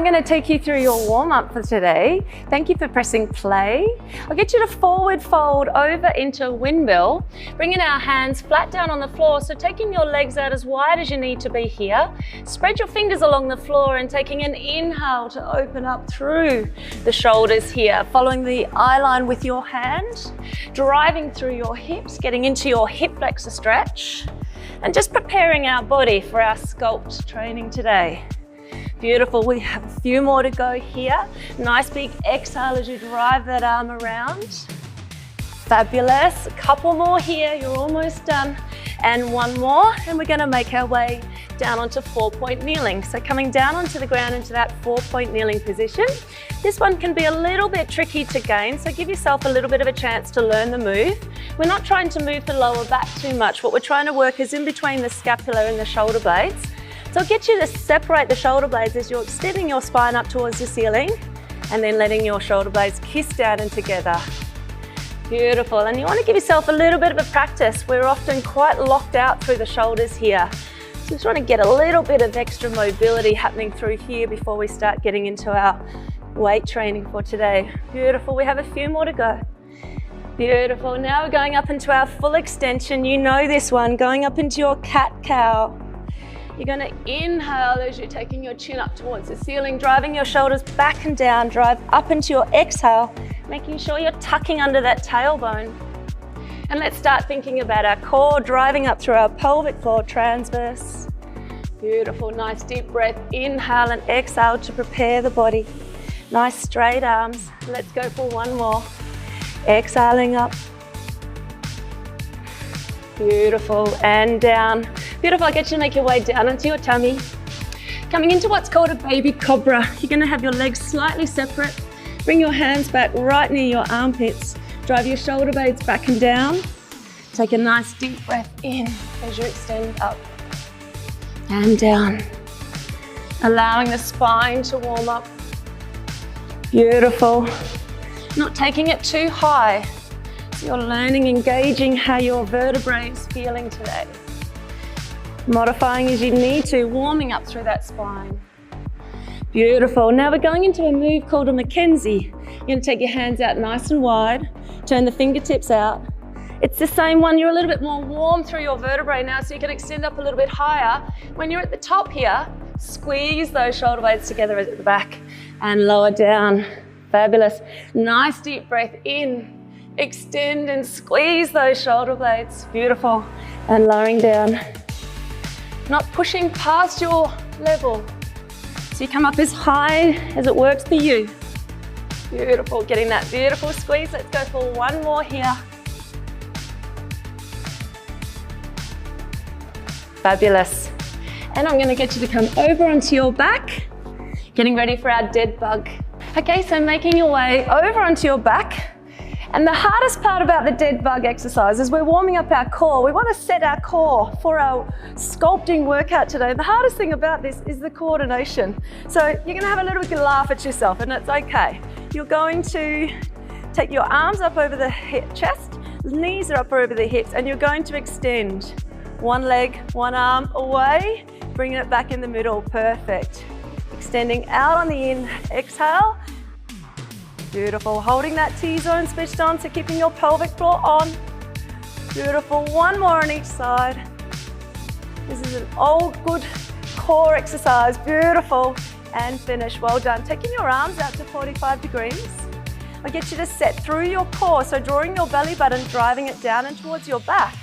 going to take you through your warm-up for today. Thank you for pressing play. I'll get you to forward fold over into a windmill, bringing our hands flat down on the floor, so taking your legs out as wide as you need to be here. Spread your fingers along the floor and taking an inhale to open up through the shoulders here, following the eye line with your hand, driving through your hips, getting into your hip flexor stretch, and just preparing our body for our sculpt training today. Beautiful, we have a few more to go here. Nice big exhale as you drive that arm around. Fabulous, a couple more here, you're almost done. And one more, and we're gonna make our way down onto 4-point kneeling. So coming down onto the ground into that 4-point kneeling position. This one can be a little bit tricky to gain, so give yourself a little bit of a chance to learn the move. We're not trying to move the lower back too much. What we're trying to work is in between the scapula and the shoulder blades. So I'll get you to separate the shoulder blades as you're extending your spine up towards the ceiling and then letting your shoulder blades kiss down and together. Beautiful, and you want to give yourself a little bit of a practice. We're often quite locked out through the shoulders here. So just want to get a little bit of extra mobility happening through here before we start getting into our weight training for today. Beautiful, we have a few more to go. Beautiful, now we're going up into our full extension. You know this one, going up into your cat-cow. You're going to inhale as you're taking your chin up towards the ceiling, driving your shoulders back and down, drive up into your exhale, making sure you're tucking under that tailbone. And let's start thinking about our core, driving up through our pelvic floor transverse. Beautiful, nice deep breath, inhale and exhale to prepare the body. Nice straight arms. Let's go for one more. Exhaling up. Beautiful, and down. Beautiful, I'll get you to make your way down onto your tummy. Coming into what's called a baby cobra. You're gonna have your legs slightly separate. Bring your hands back right near your armpits. Drive your shoulder blades back and down. Take a nice deep breath in as you extend up and down. Allowing the spine to warm up. Beautiful. Not taking it too high. So you're learning, engaging how your vertebrae is feeling today. Modifying as you need to, warming up through that spine. Beautiful. Now we're going into a move called a Mackenzie. You're going to take your hands out nice and wide, turn the fingertips out. It's the same one, you're a little bit more warm through your vertebrae now, so you can extend up a little bit higher. When you're at the top here, squeeze those shoulder blades together at the back and lower down. Fabulous. Nice deep breath in, extend and squeeze those shoulder blades. Beautiful. And lowering down. Not pushing past your level. So you come up as high as it works for you. Beautiful, getting that beautiful squeeze. Let's go for one more here. Fabulous. And I'm gonna get you to come over onto your back, getting ready for our dead bug. Okay, so making your way over onto your back. And the hardest part about the dead bug exercise is we're warming up our core. We want to set our core for our sculpting workout today. The hardest thing about this is the coordination. So you're going to have a little bit of a laugh at yourself, and it's okay. You're going to take your arms up over the chest, knees are up over the hips, and you're going to extend one leg, one arm away, bringing it back in the middle. Perfect. Extending out on the exhale. Beautiful, holding that T-zone switched on, so keeping your pelvic floor on. Beautiful, one more on each side. This is an old good core exercise, beautiful, and finish, well done. Taking your arms out to 45 degrees. I'll get you to set through your core, so drawing your belly button, driving it down and towards your back.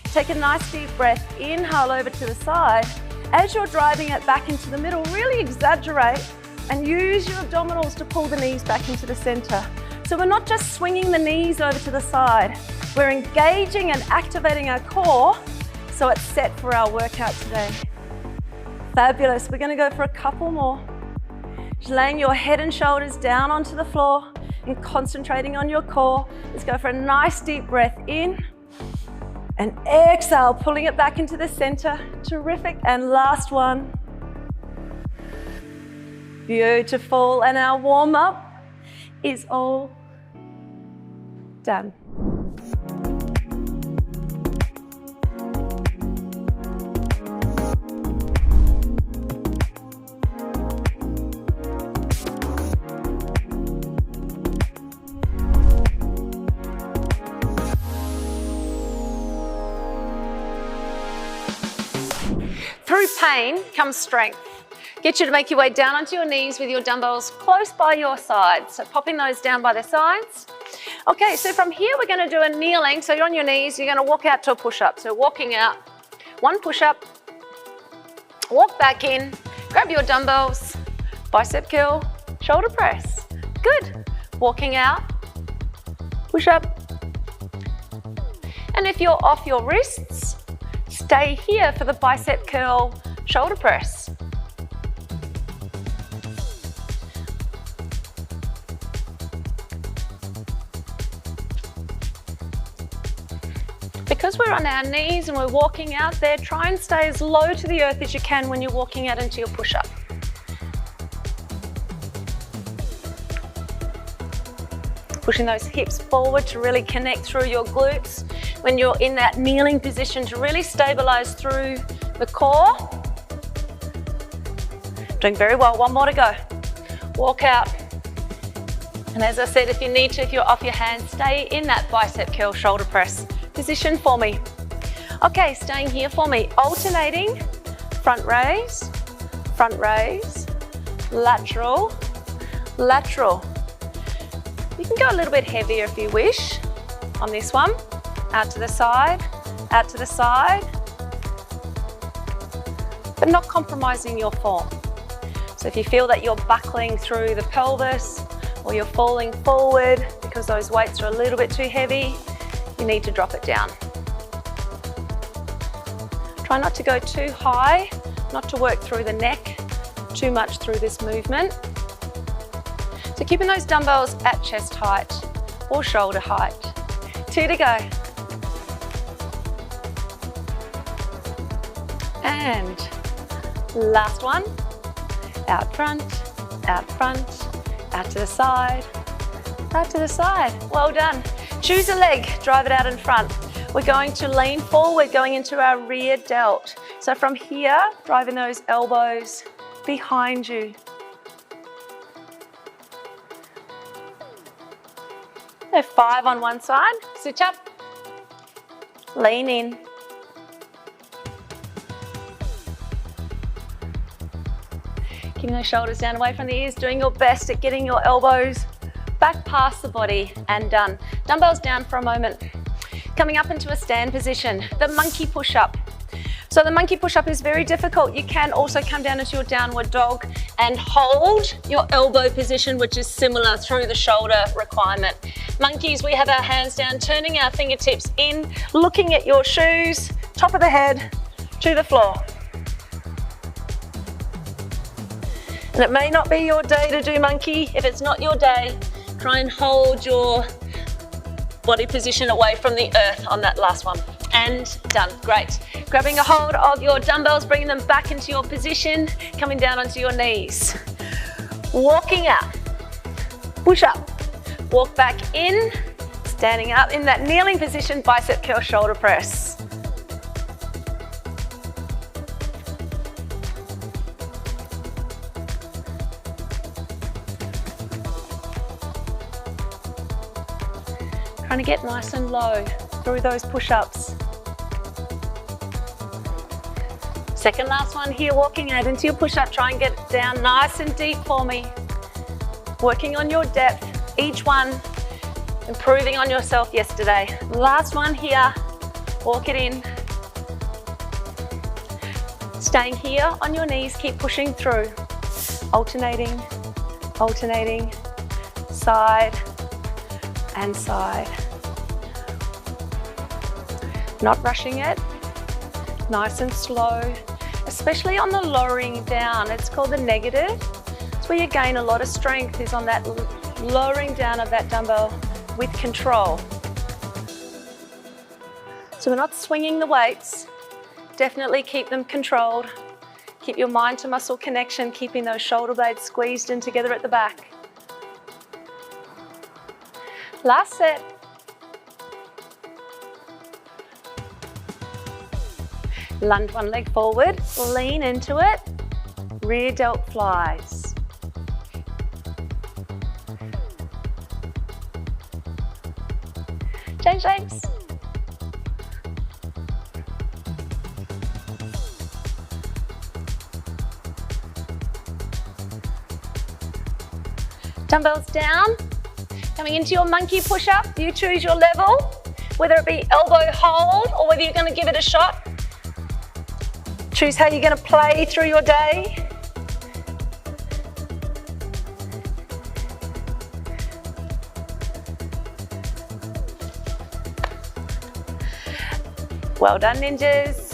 Take a nice deep breath, inhale over to the side. As you're driving it back into the middle, really exaggerate and use your abdominals to pull the knees back into the center. So we're not just swinging the knees over to the side, we're engaging and activating our core so it's set for our workout today. Fabulous, we're gonna go for a couple more. Just laying your head and shoulders down onto the floor and concentrating on your core. Let's go for a nice deep breath in and exhale, pulling it back into the center. Terrific, and last one. Beautiful, and our warm up is all done. through pain comes strength. Get you to make your way down onto your knees with your dumbbells close by your sides. So popping those down by their sides. Okay, so from here we're going to do a kneeling. So you're on your knees, you're going to walk out to a push-up. So walking out, one push-up, walk back in, grab your dumbbells, bicep curl, shoulder press. Good. Walking out, push-up. And if you're off your wrists, stay here for the bicep curl, shoulder press. Because we're on our knees and we're walking out there, try and stay as low to the earth as you can when you're walking out into your push-up. Pushing those hips forward to really connect through your glutes. When you're in that kneeling position, to really stabilize through the core. Doing very well, one more to go. Walk out. And as I said, if you need to, if you're off your hands, stay in that bicep curl shoulder press position for me. Okay, staying here for me. Alternating, front raise, lateral, lateral. You can go a little bit heavier if you wish on this one. Out to the side, but not compromising your form. So if you feel that you're buckling through the pelvis or you're falling forward because those weights are a little bit too heavy, you need to drop it down. Try not to go too high, not to work through the neck too much through this movement. So keeping those dumbbells at chest height or shoulder height. 2 to go. And last one. Out front, out to the side, out to the side. Well done. Choose a leg, drive it out in front. We're going to lean forward, going into our rear delt. So from here, driving those elbows behind you. So 5 on one side, sit up, lean in. Keeping those shoulders down away from the ears, doing your best at getting your elbows back past the body and done. Dumbbells down for a moment. Coming up into a stand position, the monkey push-up. So the monkey push-up is very difficult. You can also come down into your downward dog and hold your elbow position, which is similar through the shoulder requirement. Monkeys, we have our hands down, turning our fingertips in, looking at your shoes, top of the head to the floor. And it may not be your day to do monkey. If it's not your day, try and hold your body position away from the earth on that last one. And done, great. Grabbing a hold of your dumbbells, bringing them back into your position, coming down onto your knees. Walking out, push up, walk back in, standing up in that kneeling position, bicep curl shoulder press. Trying to get nice and low through those push-ups. Second last one here, walking out into your push-up. Try and get it down nice and deep for me. Working on your depth, each one improving on yourself yesterday. Last one here, walk it in. Staying here on your knees, keep pushing through. Alternating, alternating, side and side. Not rushing it, nice and slow, especially on the lowering down. It's called the negative. It's where you gain a lot of strength, is on that lowering down of that dumbbell with control. So we're not swinging the weights, definitely keep them controlled. Keep your mind to muscle connection, keeping those shoulder blades squeezed in together at the back. Last set. Lunge one leg forward, lean into it, rear delt flies. Change legs. Dumbbells down. Coming into your monkey push-up. You choose your level, whether it be elbow hold or whether you're going to give it a shot. Choose how you're going to play through your day. Well done, ninjas.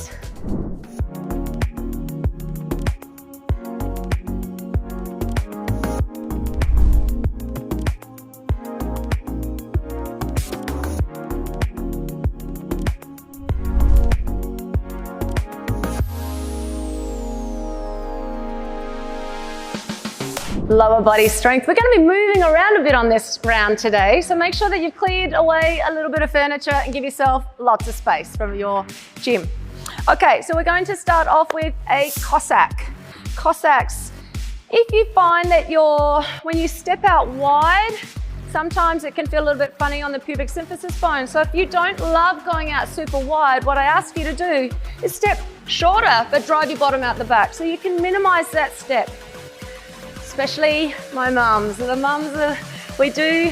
Lower body strength. We're going to be moving around a bit on this round today, so make sure that you've cleared away a little bit of furniture and give yourself lots of space from your gym. Okay, so we're going to start off with a Cossack. Cossacks, if you find that when you step out wide, sometimes it can feel a little bit funny on the pubic symphysis bone. So if you don't love going out super wide, what I ask you to do is step shorter, but drive your bottom out the back. So you can minimize that step. Especially my mums. The mums, we do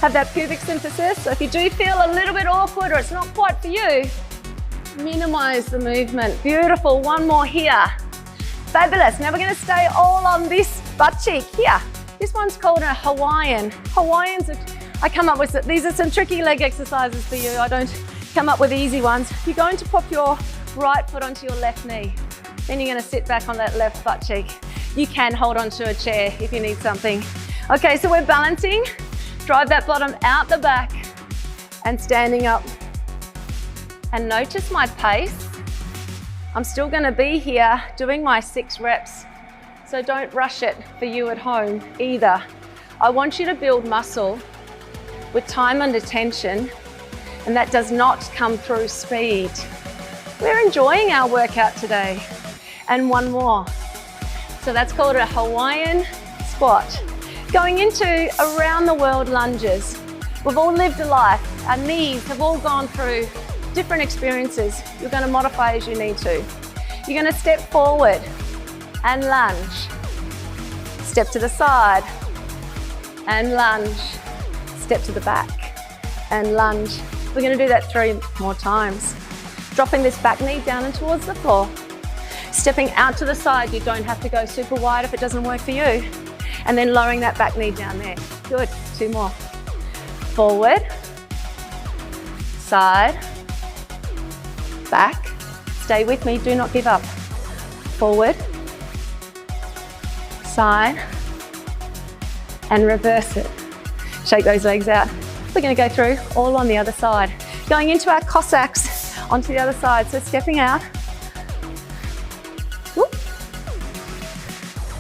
have that pubic symphysis. So if you do feel a little bit awkward or it's not quite for you, minimize the movement. Beautiful, one more here. Fabulous, now we're gonna stay all on this butt cheek here. This one's called a Hawaiian. Hawaiians, I come up with, these are some tricky leg exercises for you. I don't come up with easy ones. You're going to pop your right foot onto your left knee. Then you're gonna sit back on that left butt cheek. You can hold onto a chair if you need something. Okay, so we're balancing. Drive that bottom out the back and standing up. And notice my pace. I'm still gonna be here doing my 6 reps. So don't rush it for you at home either. I want you to build muscle with time under tension, and that does not come through speed. We're enjoying our workout today. And one more. So that's called a Hawaiian squat. Going into around the world lunges. We've all lived a life. Our knees have all gone through different experiences. You're going to modify as you need to. You're going to step forward and lunge. Step to the side and lunge. Step to the back and lunge. We're going to do that 3 more times. Dropping this back knee down and towards the floor. Stepping out to the side, you don't have to go super wide if it doesn't work for you. And then lowering that back knee down there. Good, 2 more. Forward, side, back. Stay with me, do not give up. Forward, side, and reverse it. Shake those legs out. We're gonna go through all on the other side. Going into our Cossacks onto the other side, so stepping out. Whoop.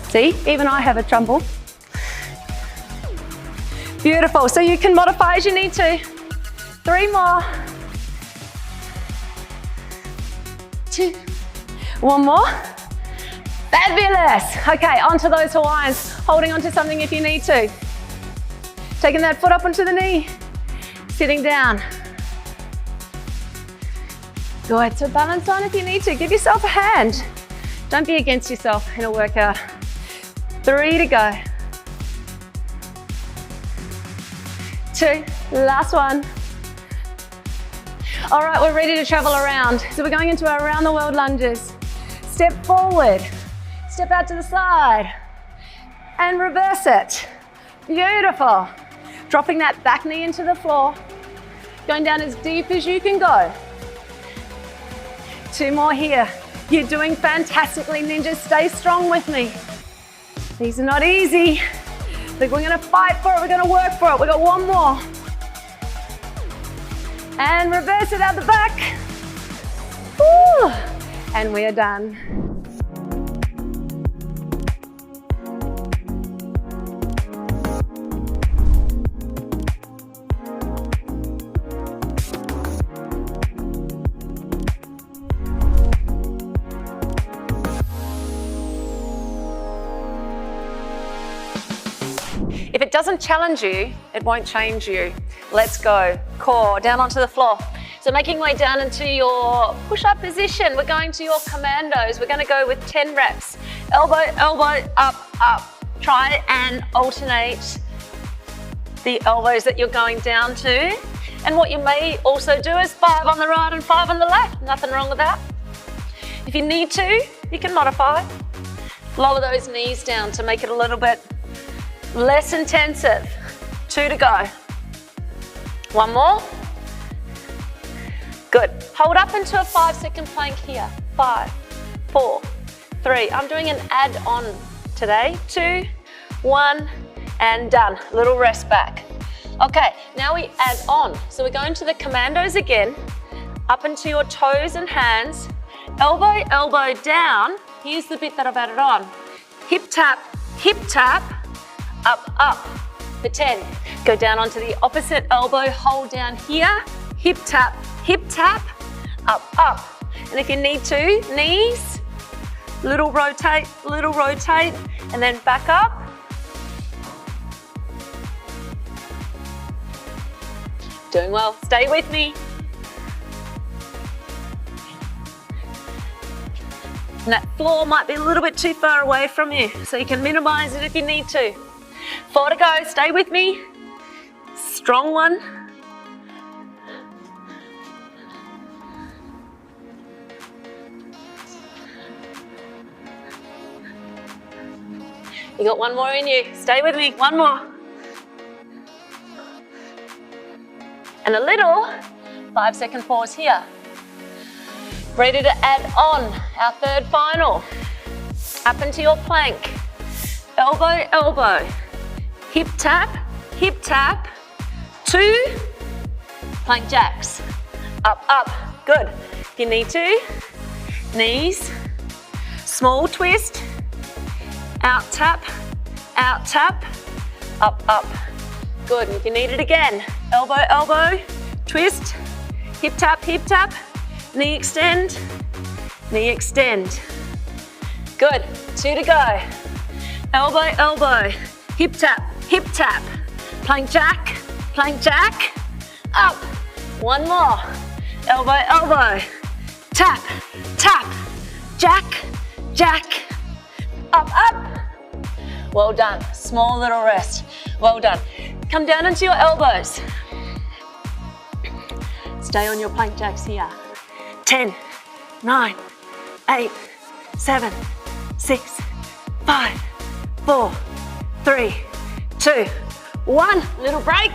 See, even I have a tremble. Beautiful, so you can modify as you need to. 3 more. 2, 1 more. Fabulous. Okay, onto those Hawaiians. Holding onto something if you need to. Taking that foot up onto the knee. Sitting down. Good, so balance on if you need to. Give yourself a hand. Don't be against yourself in a workout. 3 to go. 2, last one. All right, we're ready to travel around. So we're going into our around the world lunges. Step forward, step out to the side, and reverse it. Beautiful. Dropping that back knee into the floor. Going down as deep as you can go. 2 more here. You're doing fantastically, ninjas. Stay strong with me. These are not easy. But we're gonna fight for it, we're gonna work for it. We've got 1 more. And reverse it out the back. Woo. And we are done. If it doesn't challenge you, it won't change you. Let's go. Core down onto the floor. So making way down into your push-up position. We're going to your commandos. We're going to go with 10 reps. Elbow, elbow, up, up. try and alternate the elbows that you're going down to. And what you may also do is 5 on the right and 5 on the left. Nothing wrong with that. If you need to, you can modify. Lower those knees down to make it a little bit less intensive. 2 to go. 1 more. Good. Hold up into a 5-second plank here. 5, 4, 3. I'm doing an add-on today. 2, 1, and done. Little rest back. Okay, now we add on. So we're going to the commandos again, up into your toes and hands, elbow, elbow down. Here's the bit that I've added on. Hip tap, up, up for 10. Go down onto the opposite elbow, hold down here, hip tap, up, up. And if you need to, knees, little rotate, and then back up. Doing well, stay with me. And that floor might be a little bit too far away from you, so you can minimize it if you need to. 4 to go, stay with me. Strong one. You got 1 more in you, stay with me, 1 more. And a little 5-second pause here. Ready to add on our 3rd final. Up into your plank. Elbow, elbow. Hip tap, 2 plank jacks. Up, up, good. If you need to, knees, small twist, out tap, up, up. Good, and if you need it again, elbow, elbow, twist, hip tap, knee extend, Good, 2 to go. Elbow, elbow, hip tap, plank jack, up. 1 more, elbow, elbow, tap, jack, up, up. Well done, small little rest, well done. Come down into your elbows. Stay on your plank jacks here. 10, 9, 8, 7, 6, 5, 4, 3, 2, 1. Little break.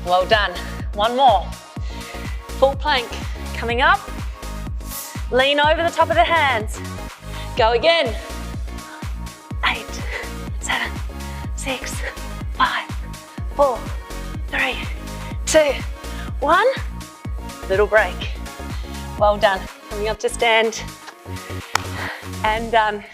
Well done. 1 more. Full plank. Coming up. Lean over the top of the hands. Go again. 8, 7, 6, 5, 4, 3, 2, 1. Little break. Well done. Coming up to stand. And done.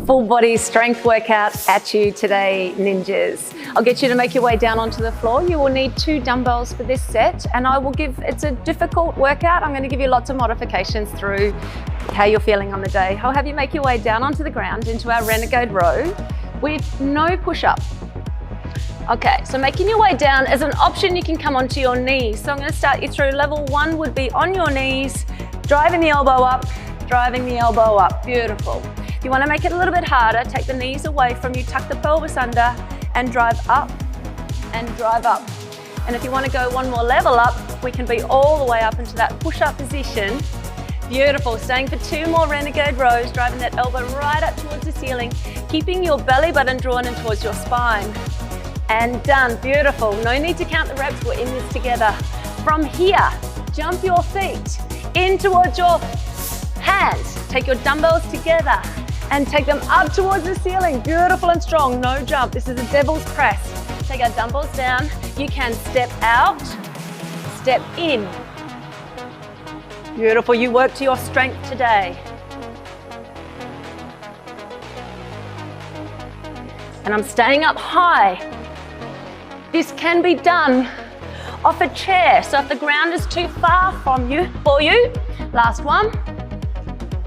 Full body strength workout at you today, ninjas. I'll get you to make your way down onto the floor. You will need 2 dumbbells for this set, and it's a difficult workout. I'm going to give you lots of modifications through how you're feeling on the day. I'll have you make your way down onto the ground into our renegade row with no push-up. Okay, so making your way down, as an option, you can come onto your knees. So I'm going to start you through. Level 1 would be on your knees, driving the elbow up, Beautiful. If you want to make it a little bit harder, take the knees away from you, tuck the pelvis under, and drive up and drive up. And if you want to go 1 more level up, we can be all the way up into that push-up position. Beautiful, staying for 2 more renegade rows, driving that elbow right up towards the ceiling, keeping your belly button drawn in towards your spine. And done, beautiful. No need to count the reps, we're in this together. From here, jump your feet in towards your hands. Take your dumbbells together and take them up towards the ceiling. Beautiful and strong, no jump. This is a devil's press. Take our dumbbells down. You can step out, step in. Beautiful, you work to your strength today. And I'm staying up high. This can be done off a chair. So if the ground is too far for you, last one.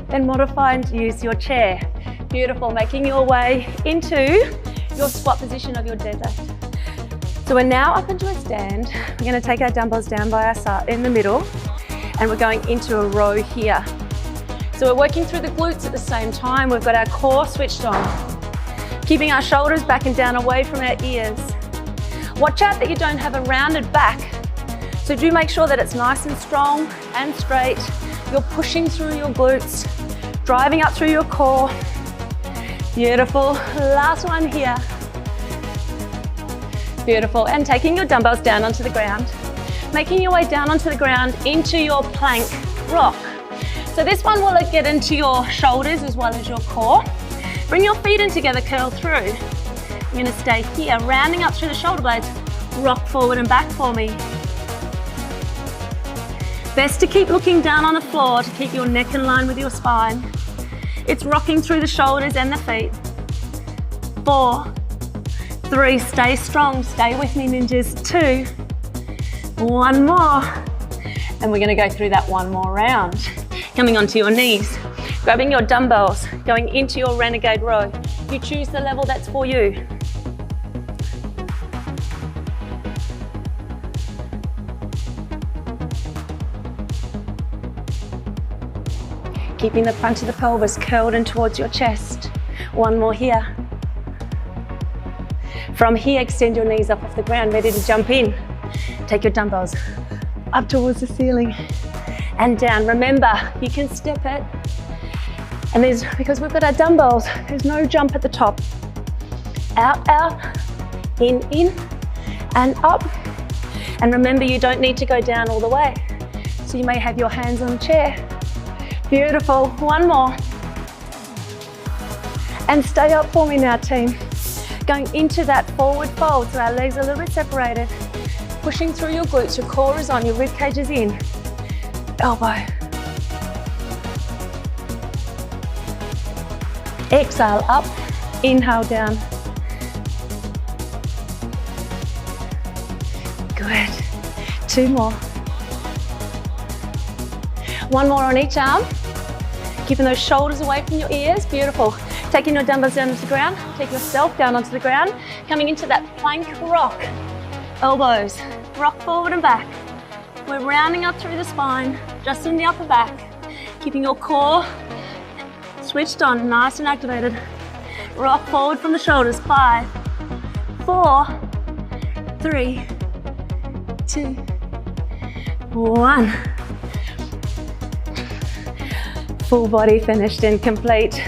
then modify and use your chair. Beautiful, making your way into your squat position of your deadlift. So we're now up into a stand. We're going to take our dumbbells down by our side in the middle, and we're going into a row here. So we're working through the glutes at the same time. We've got our core switched on, keeping our shoulders back and down away from our ears. Watch out that you don't have a rounded back. So do make sure that it's nice and strong and straight. You're pushing through your glutes, driving up through your core. Beautiful. Last one here. Beautiful. And taking your dumbbells down onto the ground. Making your way down onto the ground into your plank rock. So this one will get into your shoulders as well as your core. Bring your feet in together, curl through. You're going to stay here, rounding up through the shoulder blades. Rock forward and back for me. Best to keep looking down on the floor to keep your neck in line with your spine. It's rocking through the shoulders and the feet. 4, 3, stay strong, stay with me ninjas. 2, 1 more. And we're gonna go through that one more round. Coming onto your knees, grabbing your dumbbells, going into your renegade row. You choose the level that's for you. Keeping the front of the pelvis curled in towards your chest. 1 more here. From here, extend your knees up off the ground, ready to jump in. Take your dumbbells up towards the ceiling and down. Remember, you can step it. And because we've got our dumbbells, there's no jump at the top. Out, out, in, and up. And remember, you don't need to go down all the way. So you may have your hands on the chair. Beautiful, 1 more. And stay up for me now, team. Going into that forward fold, so our legs are a little bit separated. Pushing through your glutes, your core is on, your rib cage is in. Elbow. Exhale up, inhale down. Good, 2 more. 1 more on each arm. Keeping those shoulders away from your ears, beautiful. Taking your dumbbells down to the ground, take yourself down onto the ground. Coming into that plank rock. Elbows, rock forward and back. We're rounding up through the spine, just in the upper back. Keeping your core switched on, nice and activated. Rock forward from the shoulders, 5, 4, 3, 2, 1. Full body finished and complete.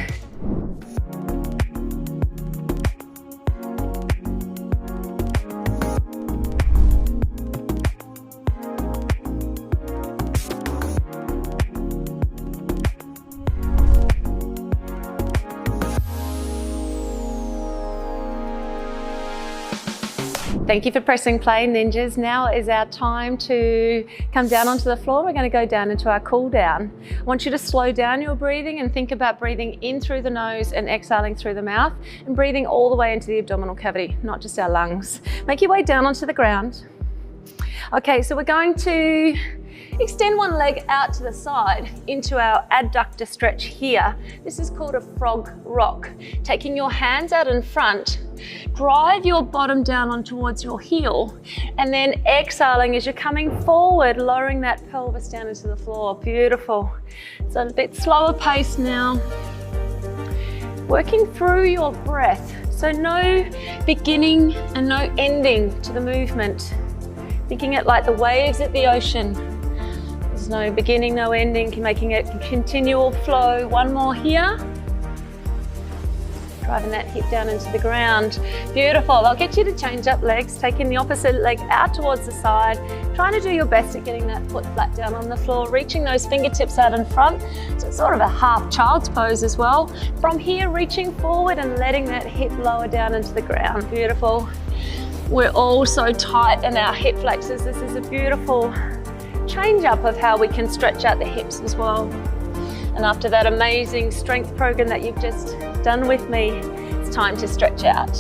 Thank you for pressing play, ninjas. Now is our time to come down onto the floor. We're going to go down into our cool down. I want you to slow down your breathing and think about breathing in through the nose and exhaling through the mouth, and breathing all the way into the abdominal cavity, not just our lungs. Make your way down onto the ground. Okay, so we're going to extend one leg out to the side into our adductor stretch here. This is called a frog rock. Taking your hands out in front, drive your bottom down on towards your heel, and then exhaling as you're coming forward, lowering that pelvis down into the floor. Beautiful. So a bit slower pace now. Working through your breath. So no beginning and no ending to the movement. Thinking it like the waves at the ocean. There's no beginning, no ending, making it a continual flow. 1 more here. Driving that hip down into the ground. Beautiful. I'll get you to change up legs, taking the opposite leg out towards the side, trying to do your best at getting that foot flat down on the floor, reaching those fingertips out in front. So it's sort of a half child's pose as well. From here, reaching forward and letting that hip lower down into the ground. Beautiful. We're all so tight in our hip flexors. This is a beautiful change up of how we can stretch out the hips as well. And after that amazing strength program that you've just done with me, it's time to stretch out.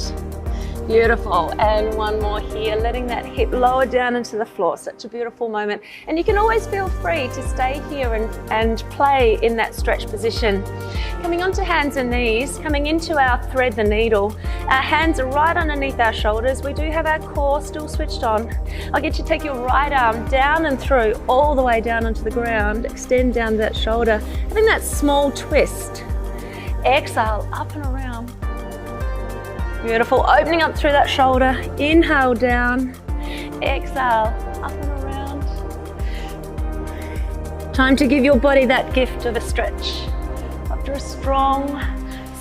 Beautiful, and one more here, letting that hip lower down into the floor. Such a beautiful moment. And you can always feel free to stay here and play in that stretch position. Coming onto hands and knees, coming into our thread the needle. Our hands are right underneath our shoulders. We do have our core still switched on. I'll get you to take your right arm down and through, all the way down onto the ground. Extend down that shoulder, having that small twist. Exhale, up and around. Beautiful, opening up through that shoulder. Inhale down, exhale, up and around. Time to give your body that gift of a stretch after a strong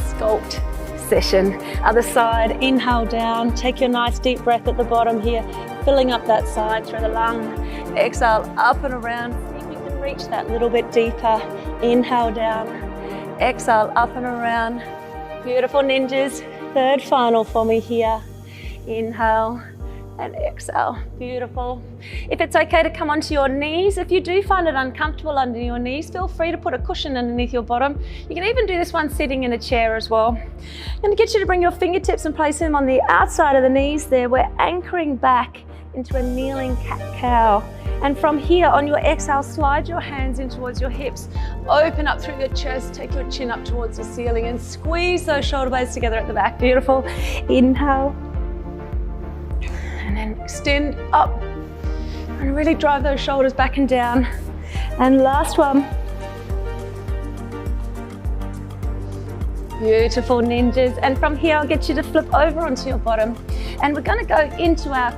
sculpt session. Other side, inhale down, take your nice deep breath at the bottom here, filling up that side through the lung. Exhale, up and around. See if you can reach that little bit deeper. Inhale down, exhale, up and around. Beautiful, ninjas. Third final for me here. Inhale and exhale. Beautiful. If it's okay to come onto your knees, if you do find it uncomfortable under your knees, feel free to put a cushion underneath your bottom. You can even do this one sitting in a chair as well. I'm going to get you to bring your fingertips and place them on the outside of the knees there. We're anchoring back into a kneeling cat-cow. And from here, on your exhale, slide your hands in towards your hips. Open up through your chest, take your chin up towards the ceiling and squeeze those shoulder blades together at the back. Beautiful. Inhale. And then extend up. And really drive those shoulders back and down. And last one. Beautiful, ninjas. And from here, I'll get you to flip over onto your bottom. And we're going to go into our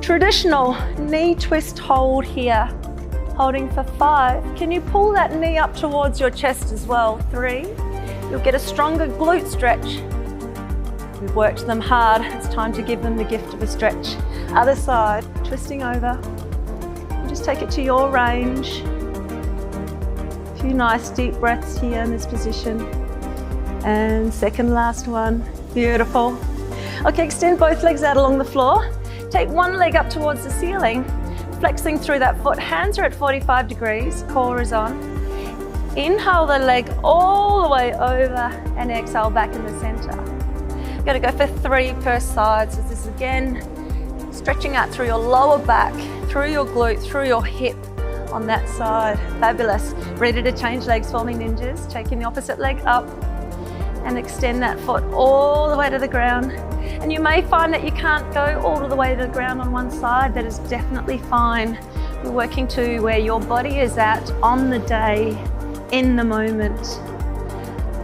traditional knee twist hold here, holding for 5. Can you pull that knee up towards your chest as well? 3. You'll get a stronger glute stretch. We've worked them hard. It's time to give them the gift of a stretch. Other side, twisting over. Just take it to your range. A few nice deep breaths here in this position. And second last one. Beautiful. Okay, extend both legs out along the floor. Take one leg up towards the ceiling, flexing through that foot. Hands are at 45 degrees, core is on. Inhale the leg all the way over and exhale back in the center. I'm going to go for 3 per side. So this is again, stretching out through your lower back, through your glute, through your hip on that side. Fabulous. Ready to change legs for me, ninjas. Taking the opposite leg up and extend that foot all the way to the ground. And you may find that you can't go all the way to the ground on one side. That is definitely fine. We're working to where your body is at on the day, in the moment.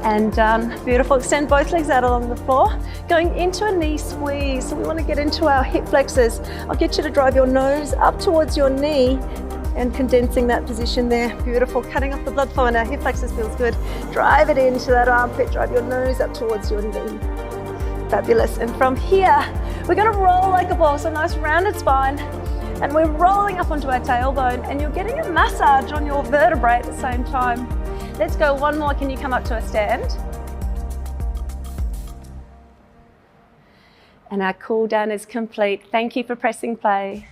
And done. Beautiful. Extend both legs out along the floor. Going into a knee squeeze. So we want to get into our hip flexors. I'll get you to drive your nose up towards your knee and condensing that position there. Beautiful. Cutting off the blood flow in our hip flexors feels good. Drive it into that armpit. Drive your nose up towards your knee. Fabulous. And from here, we're going to roll like a ball. So nice rounded spine. And we're rolling up onto our tailbone and you're getting a massage on your vertebrae at the same time. Let's go one more. Can you come up to a stand? And our cool down is complete. Thank you for pressing play.